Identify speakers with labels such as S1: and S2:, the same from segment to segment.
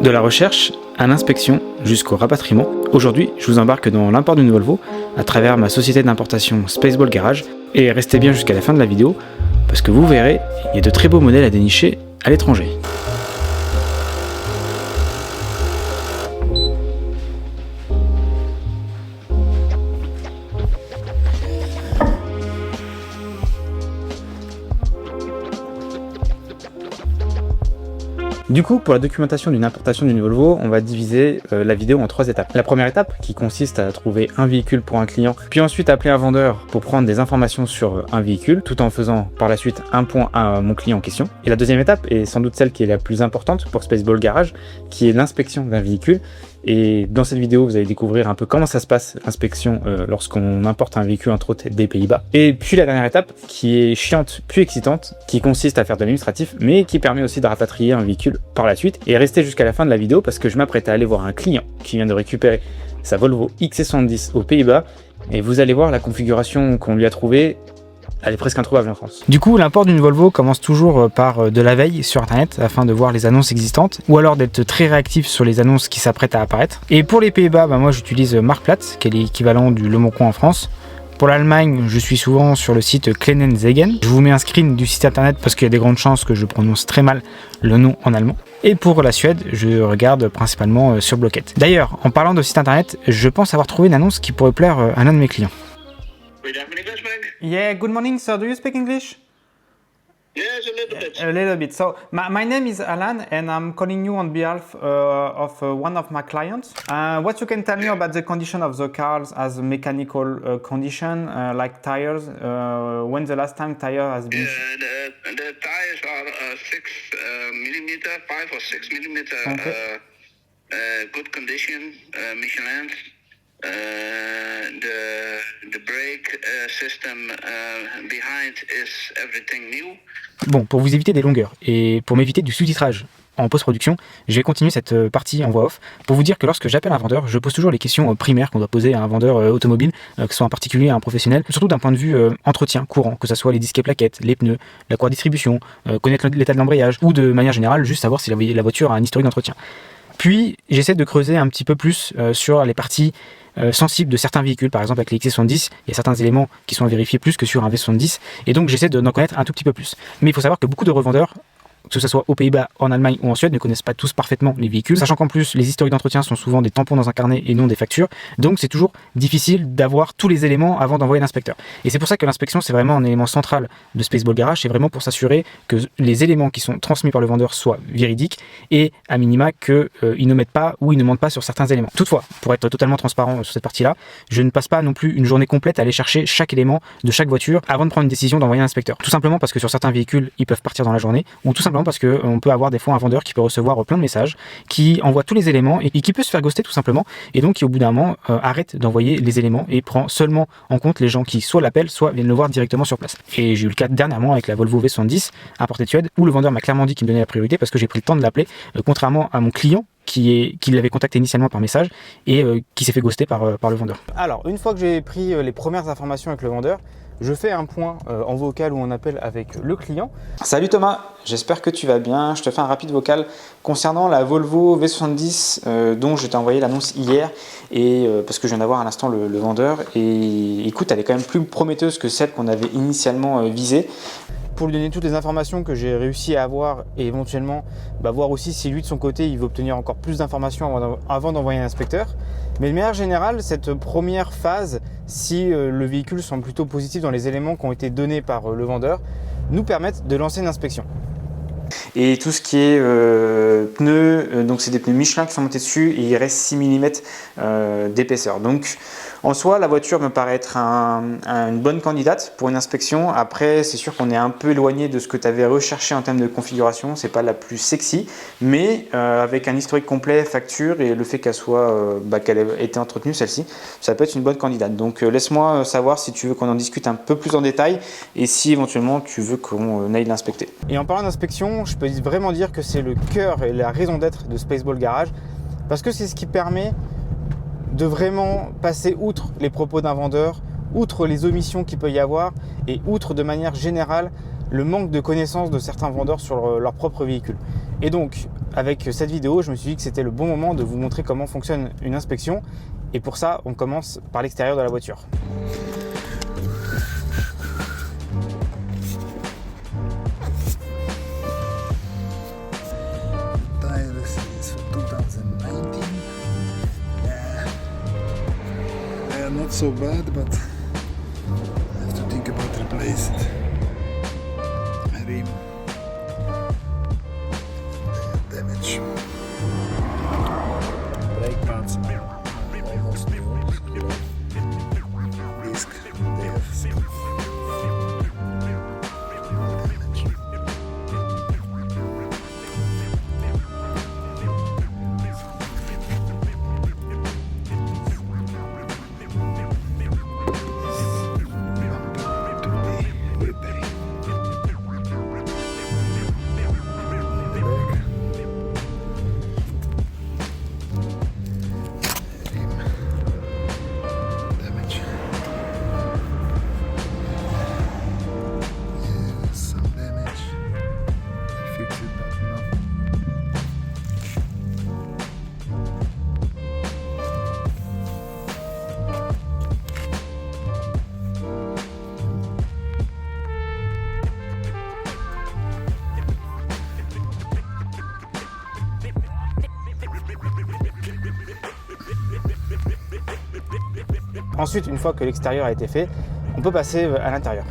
S1: De la recherche à l'inspection jusqu'au rapatriement, aujourd'hui je vous embarque dans l'import d'une Volvo à travers ma société d'importation Spaceball Garage. Et restez bien jusqu'à la fin de la vidéo parce que vous verrez, il y a de très beaux modèles à dénicher à l'étranger. Du coup, pour la documentation d'une importation d'une Volvo, on va diviser la vidéo en 3 étapes. La première étape, qui consiste à trouver un véhicule pour un client, puis ensuite appeler un vendeur pour prendre des informations sur un véhicule, tout en faisant par la suite un point à mon client en question. Et la deuxième étape, est sans doute celle qui est la plus importante pour Spaceball Garage, qui est l'inspection d'un véhicule. Et dans cette vidéo, vous allez découvrir un peu comment ça se passe, l'inspection lorsqu'on importe un véhicule entre autres des Pays-Bas. Et puis la dernière étape, qui est chiante puis excitante, qui consiste à faire de l'administratif, mais qui permet aussi de rapatrier un véhicule par la suite. Et restez jusqu'à la fin de la vidéo parce que je m'apprête à aller voir un client qui vient de récupérer sa Volvo XC70 aux Pays-Bas. Et vous allez voir la configuration qu'on lui a trouvée. Elle est presque introuvable en France. Du coup, l'import d'une Volvo commence toujours par de la veille sur internet afin de voir les annonces existantes ou alors d'être très réactif sur les annonces qui s'apprêtent à apparaître. Et pour les Pays-Bas, moi j'utilise Marktplaats, qui est l'équivalent du Le Bon Coin en France. Pour l'Allemagne, je suis souvent sur le site Kleinanzeigen. Je vous mets un screen du site internet parce qu'il y a des grandes chances que je prononce très mal le nom en allemand. Et pour la Suède, je regarde principalement sur Blocket. D'ailleurs, en parlant de site internet, je pense avoir trouvé une annonce qui pourrait plaire à l'un de mes clients. Yeah, good morning, sir. Do you speak English?
S2: Yes, a little bit.
S1: A little bit. So, my name is Alan, and I'm calling you on behalf of one of my clients. What you can tell me about the condition of the cars as a mechanical condition, like tires? When the last time tire has been?
S2: The tires are 6 millimeter, 5 or 6 millimeter,
S1: Okay.
S2: good condition, Michelin. The brake system behind is everything new.
S1: Bon, pour vous éviter des longueurs et pour m'éviter du sous-titrage en post-production, je vais continuer cette partie en voix off pour vous dire que lorsque j'appelle un vendeur, je pose toujours les questions primaires qu'on doit poser à un vendeur automobile, que ce soit un particulier, un professionnel, surtout d'un point de vue entretien courant, que ce soit les disques et plaquettes, les pneus, la croix distribution, connaître l'état de l'embrayage ou de manière générale juste savoir si la voiture a un historique d'entretien. Puis j'essaie de creuser un petit peu plus sur les parties sensibles de certains véhicules, par exemple avec les XC70, il y a certains éléments qui sont à vérifier plus que sur un V70, et donc j'essaie d'en connaître un tout petit peu plus. Mais il faut savoir que beaucoup de revendeurs, que ce soit aux Pays-Bas, en Allemagne ou en Suède, ne connaissent pas tous parfaitement les véhicules, sachant qu'en plus les historiques d'entretien sont souvent des tampons dans un carnet et non des factures, donc c'est toujours difficile d'avoir tous les éléments avant d'envoyer l'inspecteur. Et c'est pour ça que l'inspection c'est vraiment un élément central de Spaceball Garage, c'est vraiment pour s'assurer que les éléments qui sont transmis par le vendeur soient véridiques et à minima qu'ils ne mettent pas ou ils ne mentent pas sur certains éléments. Toutefois, pour être totalement transparent sur cette partie-là, je ne passe pas non plus une journée complète à aller chercher chaque élément de chaque voiture avant de prendre une décision d'envoyer un inspecteur. Tout simplement parce que sur certains véhicules, ils peuvent partir dans la journée, ou tout simplement parce qu'on peut avoir des fois un vendeur qui peut recevoir plein de messages, qui envoie tous les éléments et qui peut se faire ghoster tout simplement, et donc qui au bout d'un moment arrête d'envoyer les éléments et prend seulement en compte les gens qui soit l'appellent, soit viennent le voir directement sur place. Et j'ai eu le cas dernièrement avec la Volvo V70 importée de Suède, où le vendeur m'a clairement dit qu'il me donnait la priorité parce que j'ai pris le temps de l'appeler, contrairement à mon client qui l'avait contacté initialement par message et qui s'est fait ghoster par le vendeur. Alors, une fois que j'ai pris les premières informations avec le vendeur, je fais un point en vocal ou en appel avec le client. Salut Thomas, j'espère que tu vas bien. Je te fais un rapide vocal concernant la Volvo V70 dont je t'ai envoyé l'annonce hier et parce que je viens d'avoir à l'instant le vendeur. Et écoute, elle est quand même plus prometteuse que celle qu'on avait initialement visée. Pour lui donner toutes les informations que j'ai réussi à avoir et éventuellement voir aussi si lui de son côté il veut obtenir encore plus d'informations avant d'envoyer un inspecteur. Mais de manière générale, cette première phase, si le véhicule semble plutôt positif dans les éléments qui ont été donnés par le vendeur, nous permettent de lancer une inspection. Et tout ce qui est pneus, donc c'est des pneus Michelin qui sont montés dessus et il reste 6 mm d'épaisseur. Donc en soi, la voiture me paraît être une bonne candidate pour une inspection. Après, c'est sûr qu'on est un peu éloigné de ce que tu avais recherché en termes de configuration. C'est pas la plus sexy, mais avec un historique complet, facture et le fait qu'elle soit, qu'elle ait été entretenue celle-ci, ça peut être une bonne candidate. Donc laisse-moi savoir si tu veux qu'on en discute un peu plus en détail et si éventuellement tu veux qu'on aille l'inspecter. Et en parlant d'inspection, je peux vraiment dire que c'est le cœur et la raison d'être de Spaceball Garage parce que c'est ce qui permet de vraiment passer outre les propos d'un vendeur, outre les omissions qu'il peut y avoir et outre de manière générale le manque de connaissances de certains vendeurs sur leur propre véhicule. Et donc, avec cette vidéo, je me suis dit que c'était le bon moment de vous montrer comment fonctionne une inspection. Et pour ça, on commence par l'extérieur de la voiture.
S3: Not so bad, but I have to think about replace it. Rim damage. Brake pads are almost new. Disc, they have some damage.
S1: Ensuite, une fois que l'extérieur a été fait, on peut passer à l'intérieur.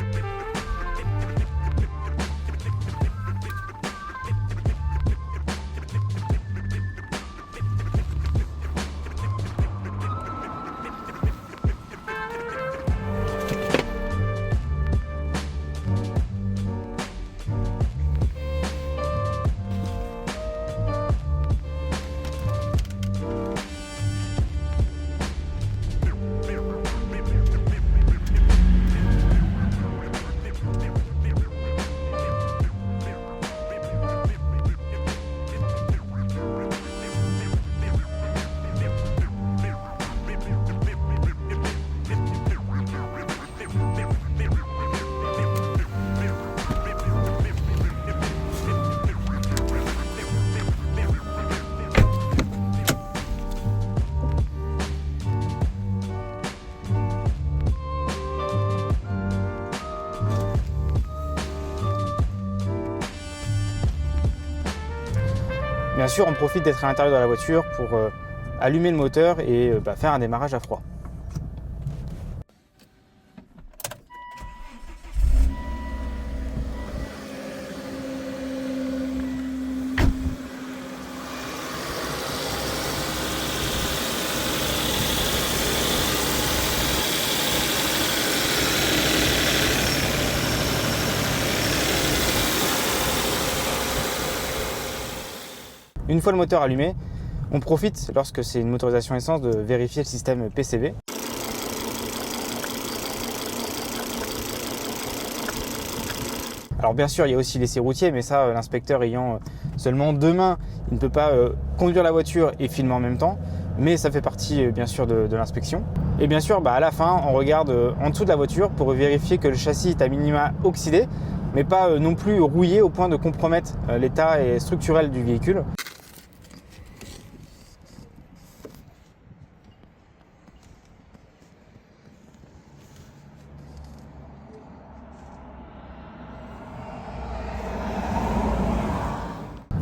S1: Bien sûr, on profite d'être à l'intérieur de la voiture pour allumer le moteur et faire un démarrage à froid. Une fois le moteur allumé, on profite, lorsque c'est une motorisation essence, de vérifier le système PCV. Alors bien sûr, il y a aussi l'essai routier, mais ça, l'inspecteur ayant seulement 2 mains, il ne peut pas conduire la voiture et filmer en même temps. Mais ça fait partie bien sûr de l'inspection. Et bien sûr, à la fin, on regarde en dessous de la voiture pour vérifier que le châssis est à minima oxydé, mais pas non plus rouillé au point de compromettre l'état structurel du véhicule.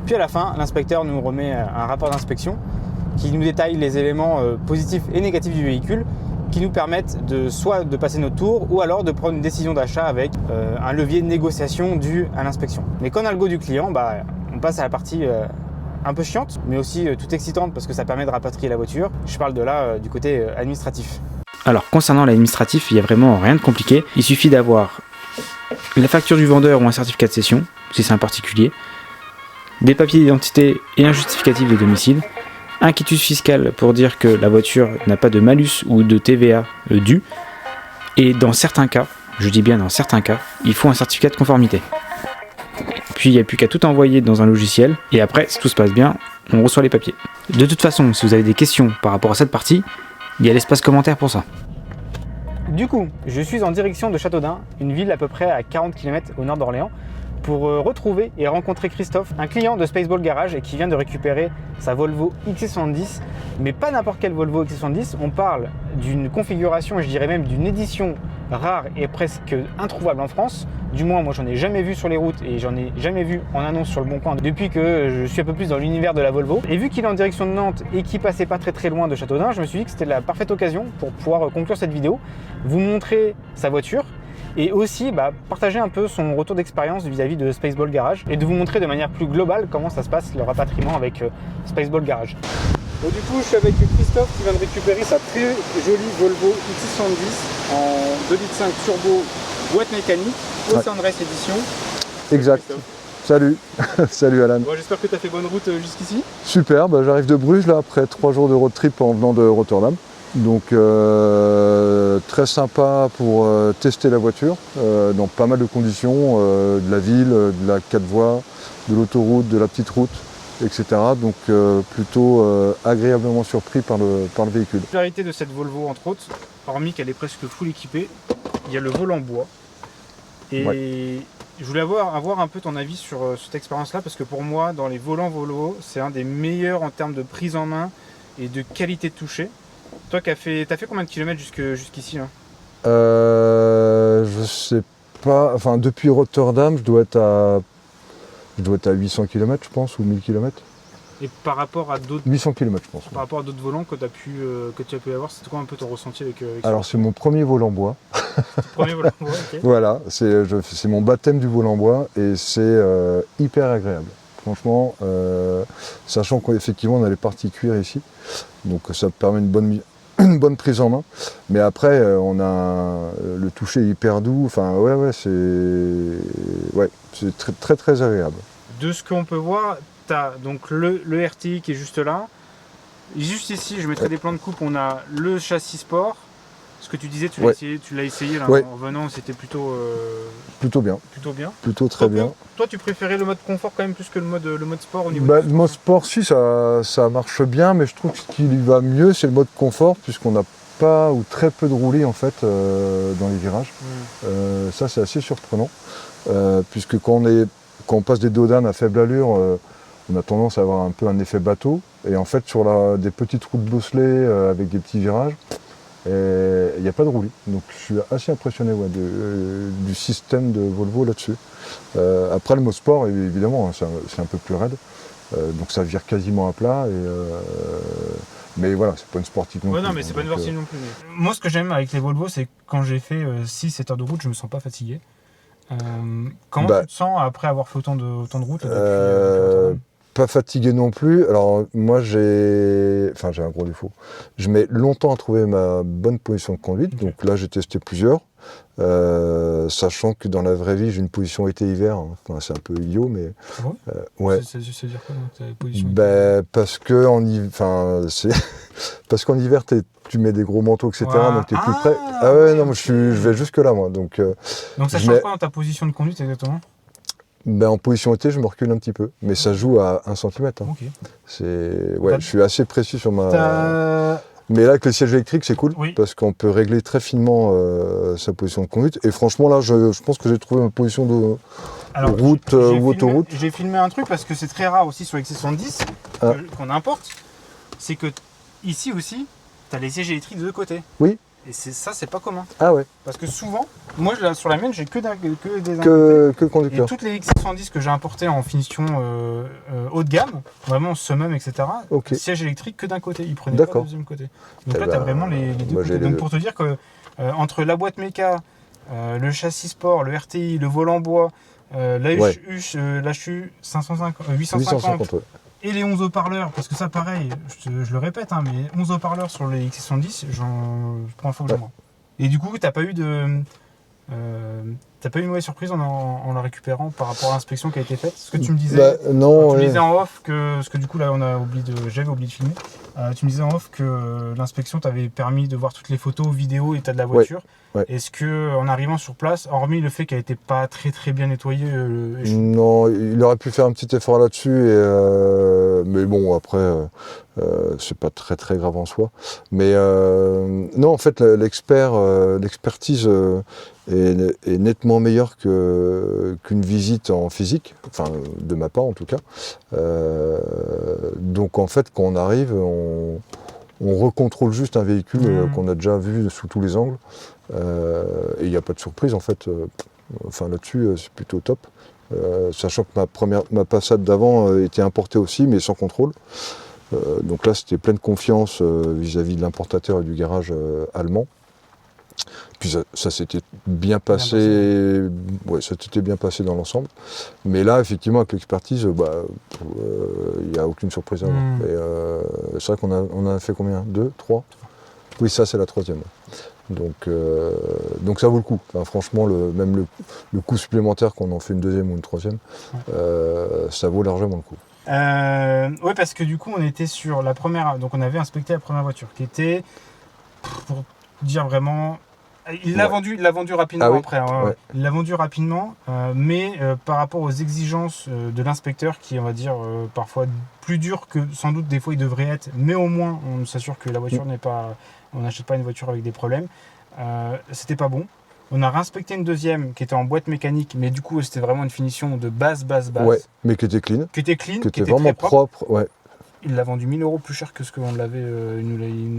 S1: Puis à la fin, l'inspecteur nous remet un rapport d'inspection qui nous détaille les éléments positifs et négatifs du véhicule, qui nous permettent soit de passer notre tour ou alors de prendre une décision d'achat avec un levier de négociation dû à l'inspection. Mais quand on a le go du client, on passe à la partie un peu chiante, mais aussi tout excitante parce que ça permet de rapatrier la voiture. Je parle de là du côté administratif. Alors concernant l'administratif, il n'y a vraiment rien de compliqué. Il suffit d'avoir la facture du vendeur ou un certificat de cession, si c'est un particulier, des papiers d'identité et un justificatif de domicile, un quitus fiscal pour dire que la voiture n'a pas de malus ou de TVA dû, et dans certains cas, je dis bien dans certains cas, il faut un certificat de conformité. Puis il n'y a plus qu'à tout envoyer dans un logiciel, et après, si tout se passe bien, on reçoit les papiers. De toute façon, si vous avez des questions par rapport à cette partie, il y a l'espace commentaire pour ça. Du coup, je suis en direction de Châteaudun, une ville à peu près à 40 km au nord d'Orléans, pour retrouver et rencontrer Christophe, un client de Spaceball Garage et qui vient de récupérer sa Volvo XC70, mais pas n'importe quelle Volvo XC70, on parle d'une configuration, et je dirais même d'une édition rare et presque introuvable en France. Du moins, moi, j'en ai jamais vu sur les routes et j'en ai jamais vu en annonce sur le Bon Coin depuis que je suis un peu plus dans l'univers de la Volvo. Et vu qu'il est en direction de Nantes et qu'il passait pas très loin de Châteaudun, je me suis dit que c'était la parfaite occasion pour pouvoir conclure cette vidéo, vous montrer sa voiture et aussi partager un peu son retour d'expérience vis-à-vis de Spaceball Garage et de vous montrer de manière plus globale comment ça se passe le rapatriement avec Spaceball Garage. Bon, du coup, je suis avec Christophe qui vient de récupérer sa très jolie Volvo XC70 en 2,5 litres turbo boîte mécanique, Océan Race édition.
S4: Exact. Salut. Salut Alan.
S1: Bon, j'espère que tu as fait bonne route jusqu'ici.
S4: Super, j'arrive de Bruges là après 3 jours de road trip en venant de Rotterdam. Donc très sympa pour tester la voiture dans pas mal de conditions, de la ville, de la 4 voies, de l'autoroute, de la petite route, etc. Donc plutôt agréablement surpris par le véhicule.
S1: La particularité de cette Volvo, entre autres, hormis qu'elle est presque full équipée, il y a le volant bois. Et je voulais avoir un peu ton avis sur cette expérience-là, parce que pour moi, dans les volants Volvo, c'est un des meilleurs en termes de prise en main et de qualité de toucher. Toi, t'as fait combien de kilomètres jusqu'ici là?
S4: Je sais pas, enfin depuis Rotterdam, je dois être à 800 km je pense, ou 1000 km.
S1: Et par rapport à d'autres
S4: 800 km je pense.
S1: Par rapport à d'autres volants que tu as pu avoir, c'était quoi un peu ton ressenti avec
S4: Alors c'est mon premier volant bois.
S1: Premier volant bois, ok.
S4: Voilà, c'est mon baptême du volant bois et c'est hyper agréable. Franchement, sachant qu'effectivement on a les parties cuir ici, donc ça permet une bonne prise en main. Mais après, on a le toucher hyper doux. Enfin, c'est très très agréable.
S1: De ce qu'on peut voir, tu as donc le RTI qui est juste là. Juste ici, je mettrai des plans de coupe. On a le châssis sport. Ce que tu disais, tu l'as essayé là, en venant, c'était plutôt
S4: bien. Plutôt très bien.
S1: Toi, tu préférais le mode confort quand même plus que le mode sport au niveau
S4: le mode sport, si, ça marche bien, mais je trouve que ce qui lui va mieux, c'est le mode confort, puisqu'on n'a pas ou très peu de roulis en fait dans les virages. Ça, c'est assez surprenant, puisque quand on passe des dodanes à faible allure, on a tendance à avoir un peu un effet bateau. Et en fait, sur des petites routes bosselées avec des petits virages, il n'y a pas de roulis. Donc je suis assez impressionné du système de Volvo là-dessus. Après le mode sport, évidemment, c'est un peu plus raide. Donc ça vire quasiment à plat. Mais voilà, c'est pas une sportive non plus.
S1: Non, mais c'est pas une sportive non plus. Moi, ce que j'aime avec les Volvo, c'est que quand j'ai fait 6-7 heures de route, je me sens pas fatigué. Comment tu te sens après avoir fait autant de route depuis
S4: pas fatigué non plus. Alors moi j'ai un gros défaut. Je mets longtemps à trouver ma bonne position de conduite. Okay. Donc là j'ai testé plusieurs. Sachant que dans la vraie vie j'ai une position été-hiver. Enfin, c'est un peu idiot mais.
S1: Ouais. Ça veut dire quoi ta position
S4: parce qu'en hiver tu mets des gros manteaux, etc. Donc tu es plus près. Ah ouais, non, je vais jusque là moi. Donc
S1: ça change quoi dans ta position de conduite exactement?
S4: En position été, je me recule un petit peu, mais ça joue à 1 cm.
S1: Okay.
S4: Je suis assez précis sur ma. Mais là, avec le siège électrique, c'est cool, parce qu'on peut régler très finement sa position de conduite. Et franchement, là, je pense que j'ai trouvé ma position de route ou autoroute.
S1: J'ai filmé un truc parce que c'est très rare aussi sur XC70 qu'on importe. C'est que ici aussi, tu as les sièges électriques de deux côtés.
S4: Oui.
S1: Et c'est pas commun.
S4: Ah ouais.
S1: Parce que souvent, moi sur la mienne, j'ai que
S4: des conducteurs.
S1: Et toutes les X70 que j'ai importées en finition haut de gamme, vraiment summum, etc., siège électrique que d'un côté, ils prenaient pas le deuxième côté. Donc là, tu as vraiment les deux côtés. Donc pour te dire que entre la boîte méca, le châssis sport, le RTI, le volant bois, l'HU 850 et les 11 haut-parleurs, parce que ça pareil, je le répète, mais 11 haut-parleurs sur les XC70, je prends un faux de moi. Et du coup, t'as pas eu une mauvaise surprise en la récupérant par rapport à l'inspection qui a été faite? Ce que tu me disais, tu me disais en off parce que du coup là j'avais oublié de filmer. Tu me disais en off que l'inspection t'avait permis de voir toutes les photos, vidéos, état de la voiture. Ouais. Est-ce que en arrivant sur place, hormis le fait qu'elle n'était pas très très bien nettoyée,
S4: non, il aurait pu faire un petit effort là-dessus, mais bon après c'est pas très très grave en soi. Mais non, en fait l'expertise est nettement nettement meilleur qu'une visite en physique, enfin de ma part en tout cas. Donc en fait quand on arrive, on recontrôle juste un véhicule qu'on a déjà vu sous tous les angles. Et il n'y a pas de surprise en fait. Enfin là-dessus c'est plutôt top. Sachant que ma Passat d'avant était importée aussi mais sans contrôle. Donc là c'était pleine confiance vis-à-vis de l'importateur et du garage allemand. Puis ça s'était bien passé, ouais, ça s'était bien passé dans l'ensemble. Mais là, effectivement, avec l'expertise, il n'y a aucune surprise à avoir. C'est vrai qu'on en a fait combien? 2, 3? Oui, ça c'est la 3e. Donc ça vaut le coup. Enfin, franchement, même le coût supplémentaire qu'on en fait une 2e ou une 3e, ça vaut largement le coup.
S1: Oui, parce que du coup, on était sur la première. Donc, on avait inspecté la première voiture qui était, pour dire vraiment. Il l'a vendu rapidement après. Hein, il l'a vendu rapidement, mais par rapport aux exigences de l'inspecteur, qui est, on va dire, parfois plus dur que sans doute des fois il devrait être, mais au moins on s'assure que la voiture n'est pas. On n'achète pas une voiture avec des problèmes. C'était pas bon. On a réinspecté une 2e qui était en boîte mécanique, mais du coup c'était vraiment une finition de base.
S4: Ouais, mais qui était clean.
S1: Qui était
S4: vraiment
S1: très propre.
S4: Ouais.
S1: Il l'a vendu 1000 € plus cher que ce qu'on l'avait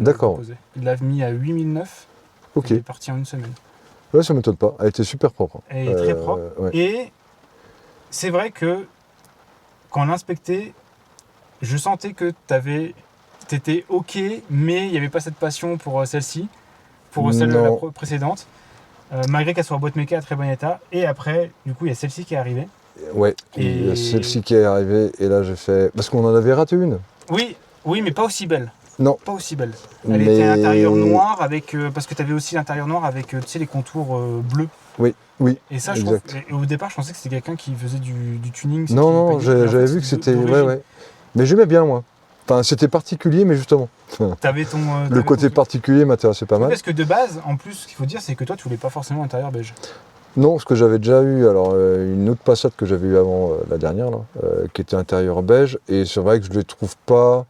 S4: D'accord.
S1: proposé. Il l'a mis à 8009.
S4: Ok.
S1: Il est parti en une semaine.
S4: Ouais, ça m'étonne pas. Elle était super propre.
S1: Elle est très propre. Ouais. Et c'est vrai que quand on l'inspectait, je sentais que t'étais ok, mais il n'y avait pas cette passion pour celle-ci, pour celle de la précédente, malgré qu'elle soit en boîte méca à très bon état. Et après, du coup, il y a celle-ci qui est arrivée.
S4: Ouais, il y a celle-ci qui est arrivée, et là j'ai fait. Parce qu'on en avait raté une.
S1: Oui, mais pas aussi belle.
S4: Non.
S1: Pas aussi belle. Elle était à l'intérieur noir avec. Parce que tu avais aussi l'intérieur noir avec tu sais, les contours bleus.
S4: Oui.
S1: Et ça, je trouve. Et au départ, je pensais que c'était quelqu'un qui faisait du tuning.
S4: Non, j'avais vu que c'était. Ouais. Mais j'aimais bien, moi. Enfin, c'était particulier, mais justement. Le côté particulier m'intéressait pas mal.
S1: Parce que de base, en plus, ce qu'il faut dire, c'est que toi, tu voulais pas forcément intérieur beige.
S4: Non, parce que j'avais déjà eu une autre Passat que j'avais eu avant la dernière, là, qui était intérieur beige. Et c'est vrai que je ne les trouve pas.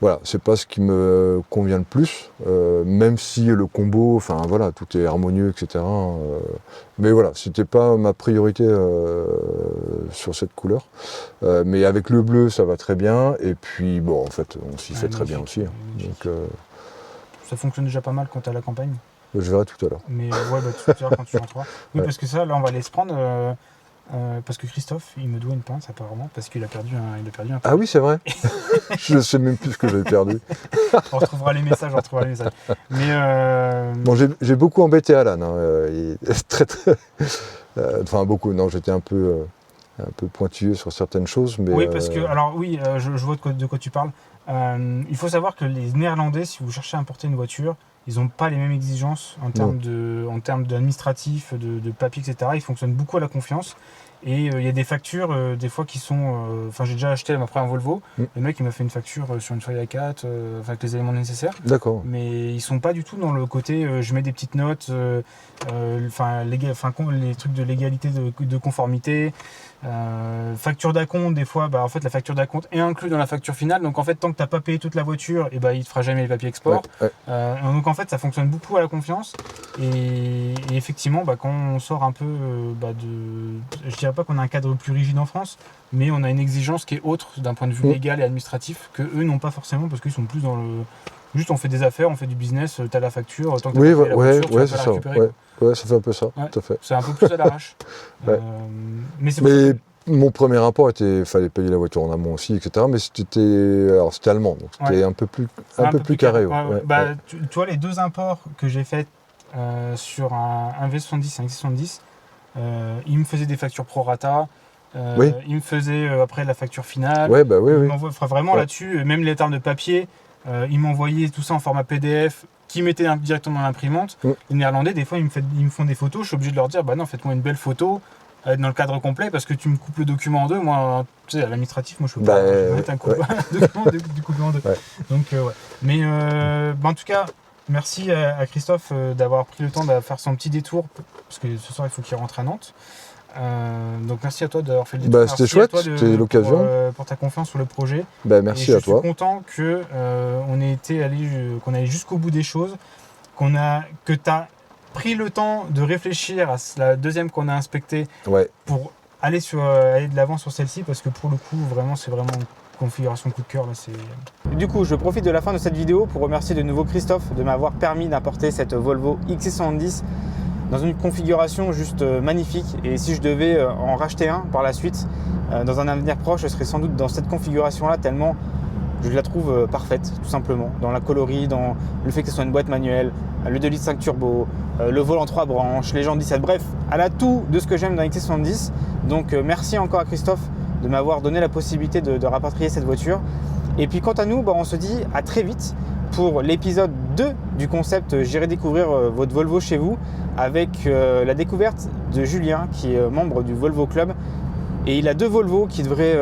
S4: Voilà, c'est pas ce qui me convient le plus, même si le combo, enfin voilà, tout est harmonieux, etc. Mais voilà, c'était pas ma priorité sur cette couleur. Mais avec le bleu, ça va très bien. Et puis bon, en fait, on s'y fait très bien aussi. Donc,
S1: ça fonctionne déjà pas mal quand t'es à la campagne.
S4: Je verrai tout à l'heure.
S1: Mais ouais, tout à l'heure quand tu rentreras. Oui, parce que ça, là, on va aller se prendre. Parce que Christophe, il me doit une pince apparemment, parce qu'il a perdu un.
S4: Ah oui, c'est vrai. Je ne sais même plus ce que j'avais perdu.
S1: On retrouvera les messages. Mais
S4: bon, j'ai beaucoup embêté Alan. Il est très. Enfin beaucoup. Non, j'étais un peu pointilleux sur certaines choses, mais.
S1: Oui, parce que je vois de quoi tu parles. Il faut savoir que les Néerlandais, si vous cherchez à importer une voiture, ils n'ont pas les mêmes exigences en termes d'administratif, de papier, etc. Ils fonctionnent beaucoup à la confiance. Et il y a des factures, des fois, qui sont... Enfin, j'ai déjà acheté ma première Volvo. Le mec, il m'a fait une facture sur une feuille A4, avec les éléments nécessaires.
S4: D'accord.
S1: Mais ils sont pas du tout dans le côté, je mets des petites notes, les trucs de légalité, de conformité. Facture d'acompte, des fois, en fait, la facture d'acompte est inclue dans la facture finale. Donc, en fait, tant que tu n'as pas payé toute la voiture, il ne te fera jamais les papiers export. Donc, en fait, ça fonctionne beaucoup à la confiance. Et effectivement, quand on sort un peu je dirais pas qu'on a un cadre plus rigide en France, mais on a une exigence qui est autre d'un point de vue légal et administratif que eux n'ont pas forcément, parce qu'ils sont plus dans le... Juste, on fait des affaires, on fait du business, tu as la facture, tant que tu as pas payé la voiture, tu vas pas la récupérer.
S4: Ouais, ça fait un peu ça, tout à fait.
S1: C'est un peu plus à l'arrache. Mais
S4: mon premier rapport était, fallait payer la voiture en amont aussi, etc. Mais c'était allemand, donc c'était un peu plus carré.
S1: Tu vois, les deux imports que j'ai faits sur un V70 et un X70, ils me faisaient des factures pro rata. Ils me faisaient après la facture finale.
S4: Oui.
S1: Vraiment là-dessus, même les termes de papier, ils m'envoyaient tout ça en format PDF qui mettait directement dans l'imprimante. Les Néerlandais, des fois, ils me font des photos. Je suis obligé de leur dire, non, faites-moi une belle photo dans le cadre complet parce que tu me coupes le document en deux. Moi, tu sais, à l'administratif, moi, je peux pas mettre un document découpé en deux. Donc, Mais en tout cas, merci à Christophe d'avoir pris le temps de faire son petit détour parce que ce soir, il faut qu'il rentre à Nantes. Donc merci à toi d'avoir fait le détour.
S4: C'était chouette, c'était l'occasion.
S1: Pour ta confiance sur le projet.
S4: Merci à toi.
S1: Je suis content qu'on ait allé jusqu'au bout des choses, que tu as pris le temps de réfléchir à la deuxième qu'on a inspectée
S4: Ouais.
S1: pour aller de l'avant sur celle-ci, parce que pour le coup, vraiment, c'est vraiment une configuration coup de cœur. Là, du coup, je profite de la fin de cette vidéo pour remercier de nouveau Christophe de m'avoir permis d'apporter cette Volvo XC70 dans une configuration juste magnifique. Et si je devais en racheter un par la suite, dans un avenir proche, je serais sans doute dans cette configuration-là, tellement je la trouve parfaite, tout simplement. Dans la coloris, dans le fait que ce soit une boîte manuelle, le 2,5 litres turbo, le volant 3 branches, les jantes 17, bref, elle a tout de ce que j'aime dans la XC70. Donc merci encore à Christophe de m'avoir donné la possibilité de rapatrier cette voiture. Et puis quant à nous, on se dit à très vite pour l'épisode 2 du concept J'irai découvrir votre Volvo chez vous, avec la découverte de Julien, qui est membre du Volvo Club. Et il a 2 Volvo qui devraient,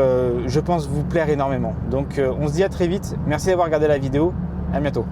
S1: je pense, vous plaire énormément. Donc on se dit à très vite. Merci d'avoir regardé la vidéo. À bientôt.